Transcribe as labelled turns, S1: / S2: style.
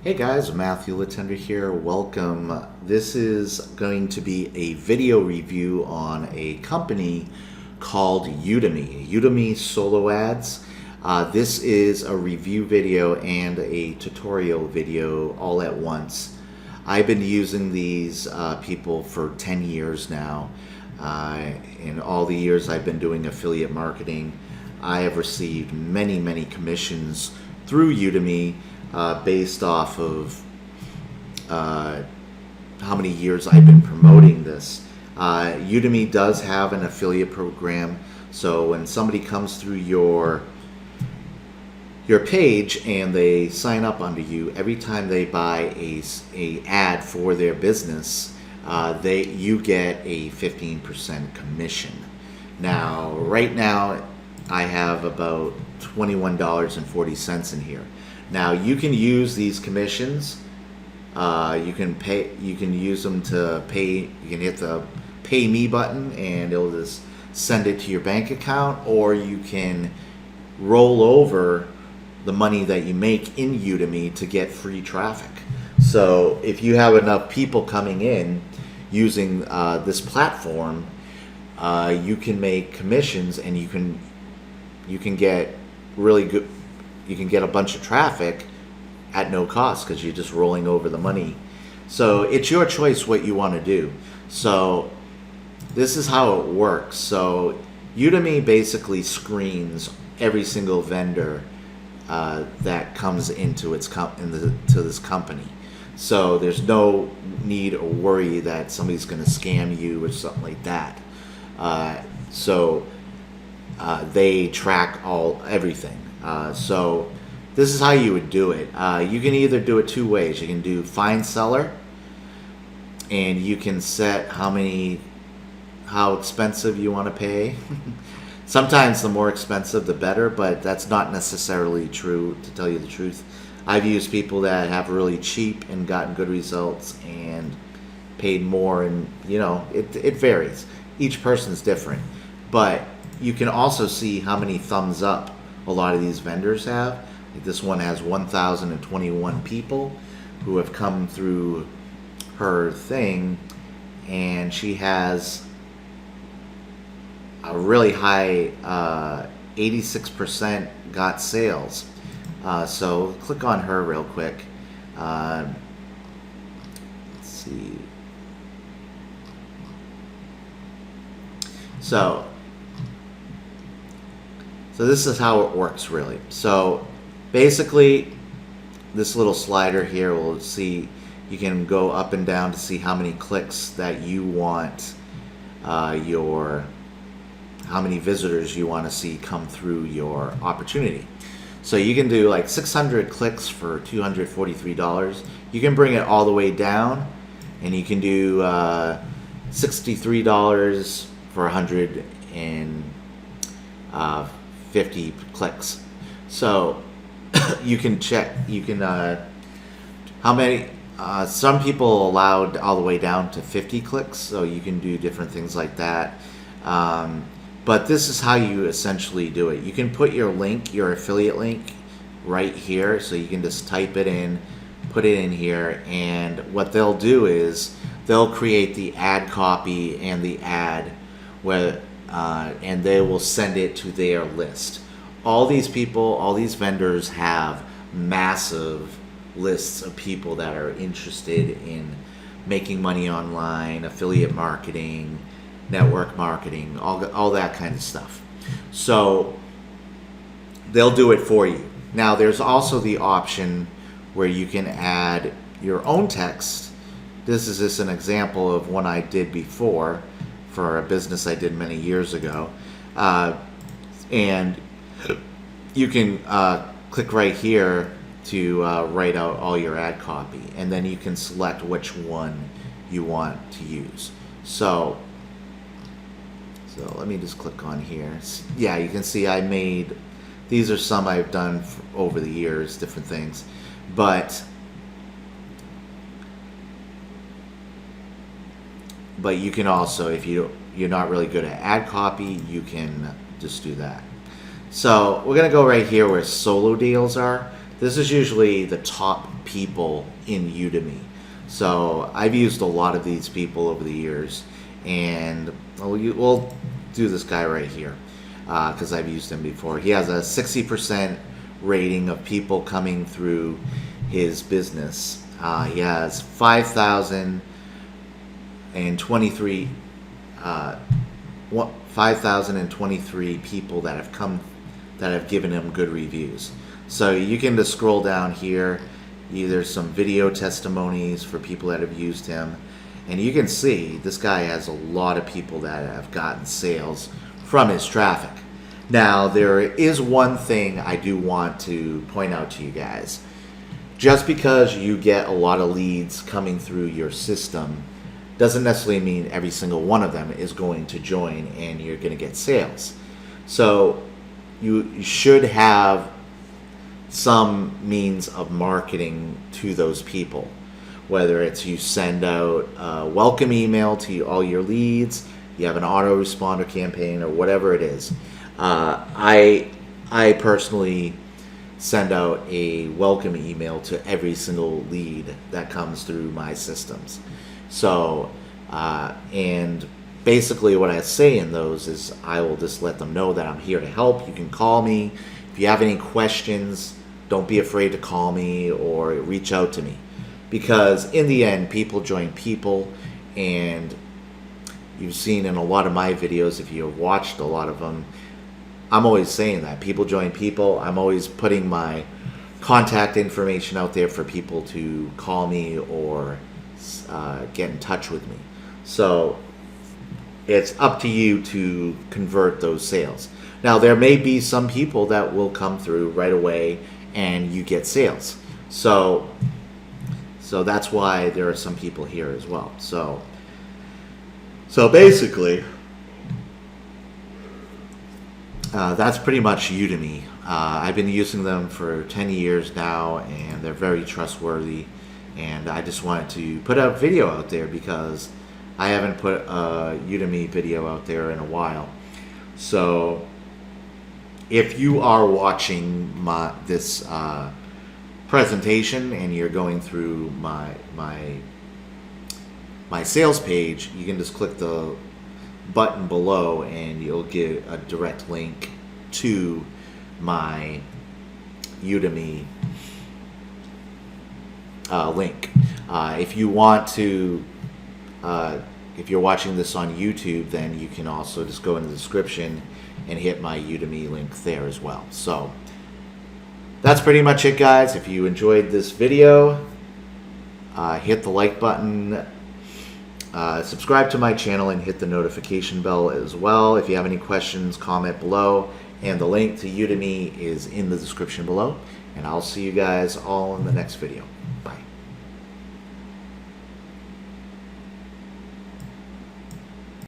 S1: Hey guys, Matthew Letendre here. Welcome. This is going to be a video review on a company called Udimi Solo Ads. This is a review video and a tutorial video all at once. I've been using these people for 10 years now. In all the years I've been doing affiliate marketing, I have received many commissions through Udimi based off of how many years I've been promoting this. Udimi does have an affiliate program, so when somebody comes through your page and they sign up under you, every time they buy a ad for their business, you get a 15% commission. Now, right now, I have about $21.40 in here. Now you can use these commissions. You can use them to pay. You can hit the Pay Me button, and it'll just send it to your bank account, or you can roll over the money that you make in Udimi to get free traffic. So if you have enough people coming in using this platform, you can make commissions, and you can get really good. You can get a bunch of traffic at no cost because you're just rolling over the money. So it's your choice what you want to do. So this is how it works. So Udimi basically screens every single vendor that comes into to this company. So there's no need or worry that somebody's going to scam you or something like that. They track everything. So this is how you would do it. You can either do it two ways. You can do find seller, and you can set how expensive you want to pay. Sometimes the more expensive the better, but that's not necessarily true, to tell you the truth. I've used people that have really cheap and gotten good results and paid more, and it varies. Each person's different, but you can also see how many thumbs up a lot of these vendors have. Like this one has 1,021 people who have come through her thing, and she has a really high 86% got sales. So click on her real quick. Let's see. So this is how it works, really. So basically, this little slider here will see, you can go up and down to see how many clicks that you want, how many visitors you want to see come through your opportunity. So you can do like 600 clicks for $243. You can bring it all the way down, and you can do $63 for 150 clicks. So you can check, how many, some people allowed all the way down to 50 clicks, so you can do different things like that. But this is how you essentially do it. You can put your link, your affiliate link, right here, so you can just type it in, put it in here, and what they'll do is they'll create the ad copy and the ad, and they will send it to their list. All these people, all these vendors have massive lists of people that are interested in making money online, affiliate marketing, network marketing, all that kind of stuff. So they'll do it for you. Now there's also the option where you can add your own text. This is just an example of one I did before for a business I did many years ago. And you can click right here to write out all your ad copy, and then you can select which one you want to use. So let me just click on here. Yeah, you can see these are some I've done over the years, different things. But you can also, if you're not really good at ad copy, you can just do that. So we're going to go right here where solo deals are. This is usually the top people in Udemy. So I've used a lot of these people over the years, and we'll do this guy right here because I've used him before. He has a 60% rating of people coming through his business. He has 5,023 people that have given him good reviews. So you can just scroll down here. There's some video testimonies for people that have used him, and you can see this guy has a lot of people that have gotten sales from his traffic. Now, there is one thing I do want to point out to you guys. Just because you get a lot of leads coming through your system doesn't necessarily mean every single one of them is going to join and you're going to get sales. So you should have some means of marketing to those people, whether it's you send out a welcome email to all your leads, you have an autoresponder campaign, or whatever it is. I personally send out a welcome email to every single lead that comes through my systems. So, and basically what I say in those is I will just let them know that I'm here to help. You can call me. If you have any questions, don't be afraid to call me or reach out to me. Because in the end, people join people, and you've seen in a lot of my videos, if you've watched a lot of them, I'm always saying that people join people. I'm always putting my contact information out there for people to call me or get in touch with me. So it's up to you to convert those sales. Now, there may be some people that will come through right away and you get sales. So that's why there are some people here as well. So basically, that's pretty much Udemy. I've been using them for 10 years now, and they're very trustworthy. And I just wanted to put a video out there because I haven't put a Udemy video out there in a while. So if you are watching this presentation and you're going through my sales page, you can just click the button below and you'll get a direct link to my Udemy link. If you want to, if you're watching this on YouTube, then you can also just go in the description and hit my Udemy link there as well. So that's pretty much it, guys. If you enjoyed this video, hit the like button, subscribe to my channel, and hit the notification bell as well. If you have any questions, comment below, and the link to Udemy is in the description below. And I'll see you guys all in the next video.